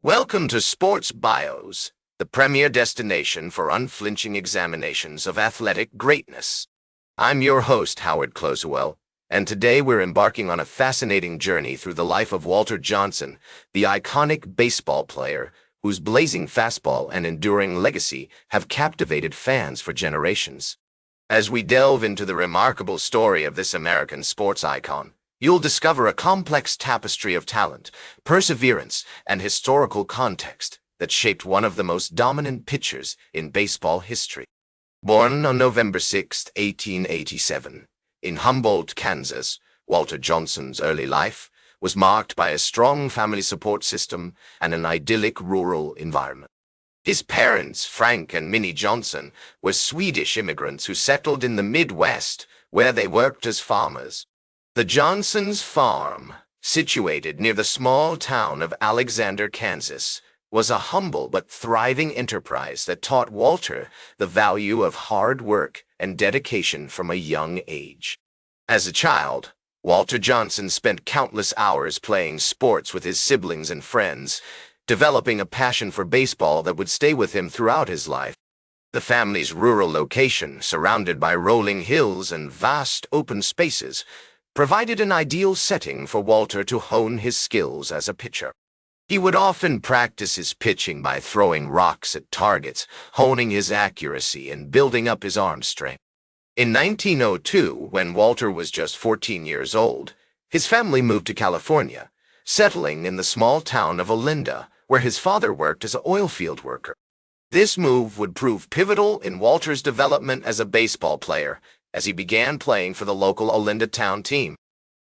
Welcome to Sports Bios, the premier destination for unflinching examinations of athletic greatness. I'm your host, Howard Closewell, and today we're embarking on a fascinating journey through the life of Walter Johnson, the iconic baseball player whose blazing fastball and enduring legacy have captivated fans for generations. As we delve into the remarkable story of this American sports icon, you'll discover a complex tapestry of talent, perseverance, and historical context that shaped one of the most dominant pitchers in baseball history. Born on November 6, 1887, in Humboldt, Kansas, Walter Johnson's early life was marked by a strong family support system and an idyllic rural environment. His parents, Frank and Minnie Johnson, were Swedish immigrants who settled in the Midwest, where they worked as farmers. The Johnsons' farm, situated near the small town of Alexander, Kansas, was a humble but thriving enterprise that taught Walter the value of hard work and dedication from a young age. As a child, Walter Johnson spent countless hours playing sports with his siblings and friends, developing a passion for baseball that would stay with him throughout his life. The family's rural location, surrounded by rolling hills and vast open spaces, provided an ideal setting for Walter to hone his skills as a pitcher. He would often practice his pitching by throwing rocks at targets, honing his accuracy and building up his arm strength. In 1902, when Walter was just 14 years old, his family moved to California, settling in the small town of Olinda, where his father worked as an oil field worker. This move would prove pivotal in Walter's development as a baseball player, as he began playing for the local Olinda town team.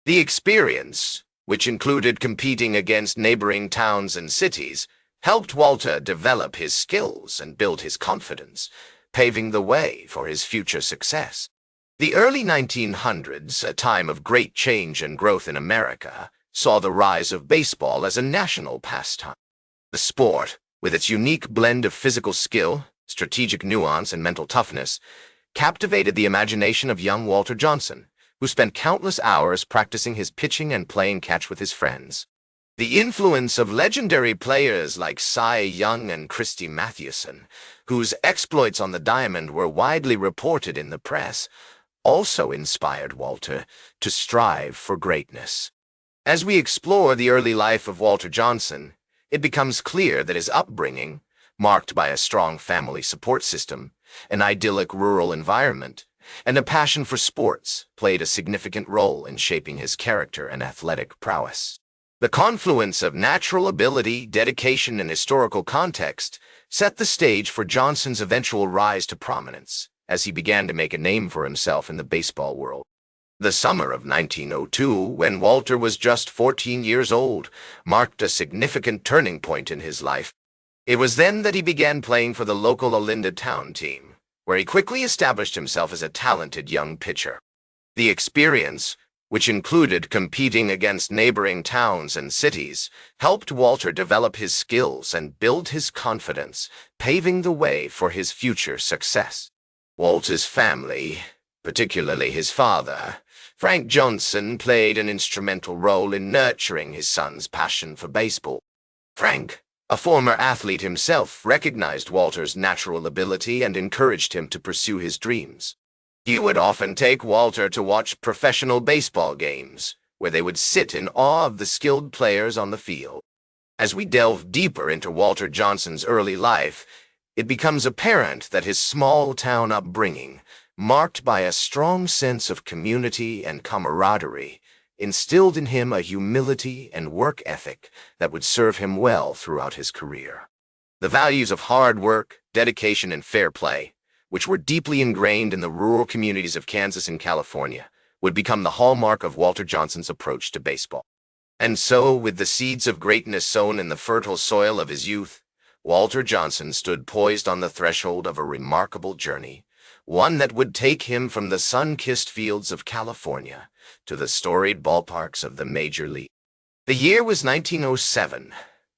The experience, which included competing against neighboring towns and cities, helped Walter develop his skills and build his confidence, paving the way for his future success. The early 1900s, a time of great change and growth in America, saw the rise of baseball as a national pastime. The sport, with its unique blend of physical skill, strategic nuance, and mental toughness, captivated the imagination of young Walter Johnson, who spent countless hours practicing his pitching and playing catch with his friends. The influence of legendary players like Cy Young and Christy Mathewson, whose exploits on the diamond were widely reported in the press, also inspired Walter to strive for greatness. As we explore the early life of Walter Johnson, it becomes clear that his upbringing, marked by a strong family support system, an idyllic rural environment, and a passion for sports, played a significant role in shaping his character and athletic prowess. The confluence of natural ability, dedication, and historical context set the stage for Johnson's eventual rise to prominence as he began to make a name for himself in the baseball world. The summer of 1902, when Walter was just 14 years old, marked a significant turning point in his life. It was then that he began playing for the local Olinda town team, where he quickly established himself as a talented young pitcher. The experience, which included competing against neighboring towns and cities, helped Walter develop his skills and build his confidence, paving the way for his future success. Walter's family, particularly his father, Frank Johnson, played an instrumental role in nurturing his son's passion for baseball. Frank, a former athlete himself, recognized Walter's natural ability and encouraged him to pursue his dreams. He would often take Walter to watch professional baseball games, where they would sit in awe of the skilled players on the field. As we delve deeper into Walter Johnson's early life, it becomes apparent that his small-town upbringing, marked by a strong sense of community and camaraderie, instilled in him a humility and work ethic that would serve him well throughout his career. The values of hard work, dedication, and fair play, which were deeply ingrained in the rural communities of Kansas and California, would become the hallmark of Walter Johnson's approach to baseball. And so, with the seeds of greatness sown in the fertile soil of his youth, Walter Johnson stood poised on the threshold of a remarkable journey, one that would take him from the sun-kissed fields of California to the storied ballparks of the Major League. The year was 1907,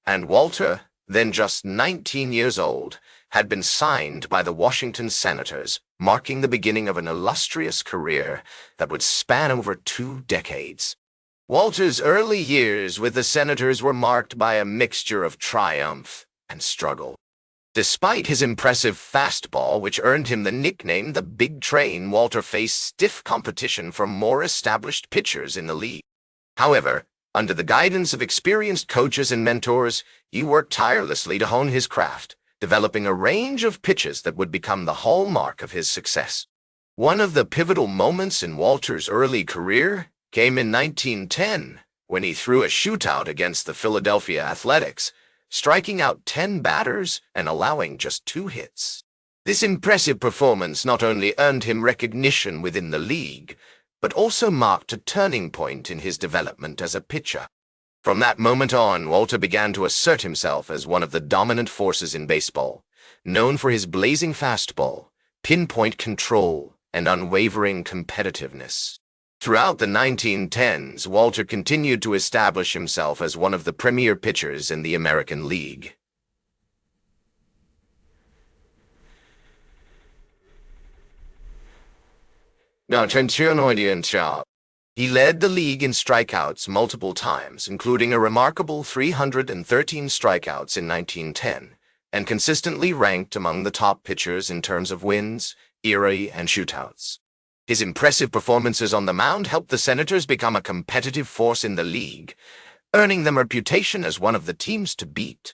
and Walter, then just 19 years old, had been signed by the Washington Senators, marking the beginning of an illustrious career that would span over 2 decades. Walter's early years with the Senators were marked by a mixture of triumph and struggle. Despite his impressive fastball, which earned him the nickname the Big Train, Walter faced stiff competition from more established pitchers in the league. However, under the guidance of experienced coaches and mentors, he worked tirelessly to hone his craft, developing a range of pitches that would become the hallmark of his success. One of the pivotal moments in Walter's early career came in 1910, when he threw a shootout against the Philadelphia Athletics, striking out 10 batters and allowing just 2 hits. This impressive performance not only earned him recognition within the league, but also marked a turning point in his development as a pitcher. From that moment on, Walter began to assert himself as one of the dominant forces in baseball, known for his blazing fastball, pinpoint control, and unwavering competitiveness. Throughout the 1910s, Walter continued to establish himself as one of the premier pitchers in the American League. He led the league in strikeouts multiple times, including a remarkable 313 strikeouts in 1910, and consistently ranked among the top pitchers in terms of wins, ERA, and shootouts. His impressive performances on the mound helped the Senators become a competitive force in the league, earning them a reputation as one of the teams to beat.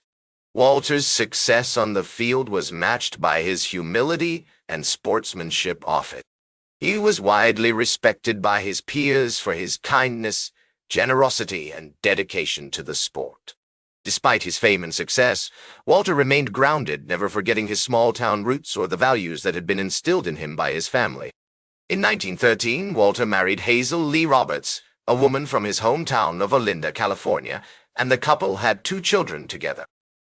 Walter's success on the field was matched by his humility and sportsmanship off it. He was widely respected by his peers for his kindness, generosity, and dedication to the sport. Despite his fame and success, Walter remained grounded, never forgetting his small-town roots or the values that had been instilled in him by his family. In 1913, Walter married Hazel Lee Roberts, a woman from his hometown of Olinda, California, and the couple had 2 children together.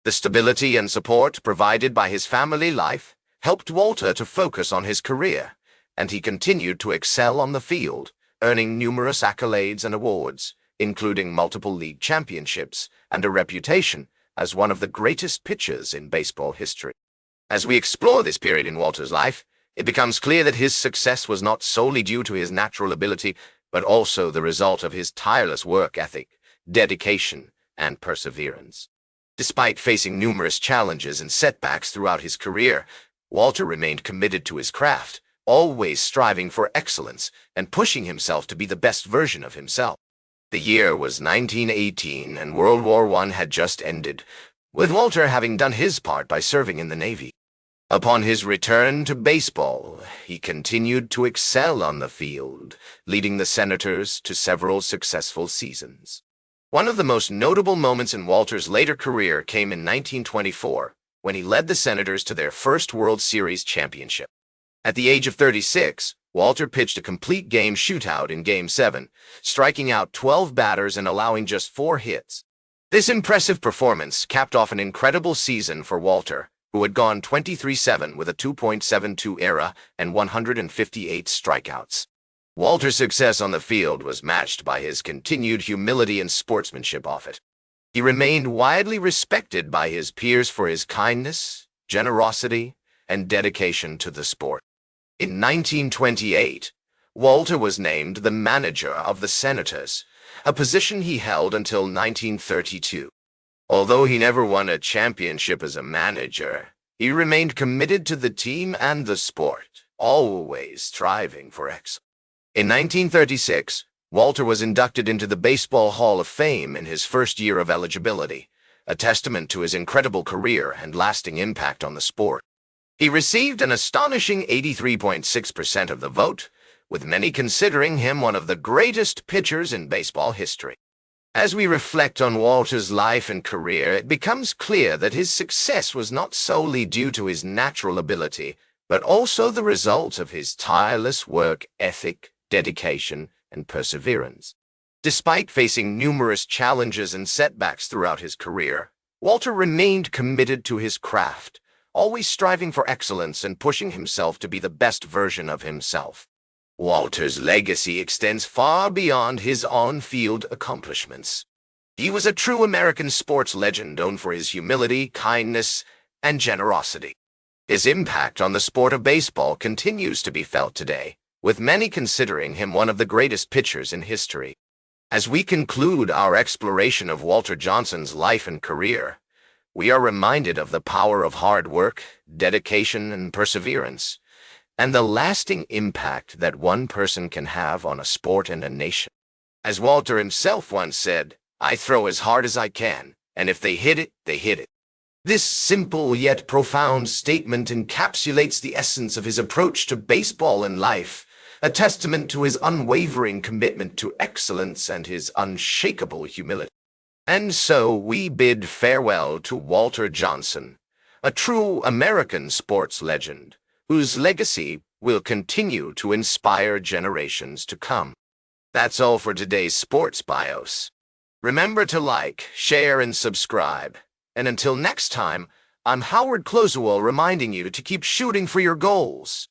The stability and support provided by his family life helped Walter to focus on his career, and he continued to excel on the field, earning numerous accolades and awards, including multiple league championships and a reputation as one of the greatest pitchers in baseball history. As we explore this period in Walter's life, it becomes clear that his success was not solely due to his natural ability, but also the result of his tireless work ethic, dedication, and perseverance. Despite facing numerous challenges and setbacks throughout his career, Walter remained committed to his craft, always striving for excellence and pushing himself to be the best version of himself. The year was 1918, and World War I had just ended, with Walter having done his part by serving in the Navy. Upon his return to baseball, he continued to excel on the field, leading the Senators to several successful seasons. One of the most notable moments in Walter's later career came in 1924, when he led the Senators to their first World Series championship. At the age of 36, Walter pitched a complete game shootout in Game 7, striking out 12 batters and allowing just 4 hits. This impressive performance capped off an incredible season for Walter, who had gone 23-7 with a 2.72 ERA and 158 strikeouts. Walter's success on the field was matched by his continued humility and sportsmanship off it. He remained widely respected by his peers for his kindness, generosity, and dedication to the sport. In 1928, Walter was named the manager of the Senators, a position he held until 1932. Although he never won a championship as a manager, he remained committed to the team and the sport, always striving for excellence. In 1936, Walter was inducted into the Baseball Hall of Fame in his first year of eligibility, a testament to his incredible career and lasting impact on the sport. He received an astonishing 83.6% of the vote, with many considering him one of the greatest pitchers in baseball history. As we reflect on Walter's life and career, it becomes clear that his success was not solely due to his natural ability, but also the result of his tireless work ethic, dedication, and perseverance. Despite facing numerous challenges and setbacks throughout his career, Walter remained committed to his craft, always striving for excellence and pushing himself to be the best version of himself. Walter's legacy extends far beyond his on-field accomplishments. He was a true American sports legend known for his humility, kindness, and generosity. His impact on the sport of baseball continues to be felt today, with many considering him one of the greatest pitchers in history. As we conclude our exploration of Walter Johnson's life and career, we are reminded of the power of hard work, dedication, and perseverance, and the lasting impact that one person can have on a sport and a nation. As Walter himself once said, "I throw as hard as I can, and if they hit it, they hit it." This simple yet profound statement encapsulates the essence of his approach to baseball and life, a testament to his unwavering commitment to excellence and his unshakable humility. And so we bid farewell to Walter Johnson, a true American sports legend, whose legacy will continue to inspire generations to come. That's all for today's Sports Bios. Remember to like, share, and subscribe. And until next time, I'm Howard Closewell reminding you to keep shooting for your goals.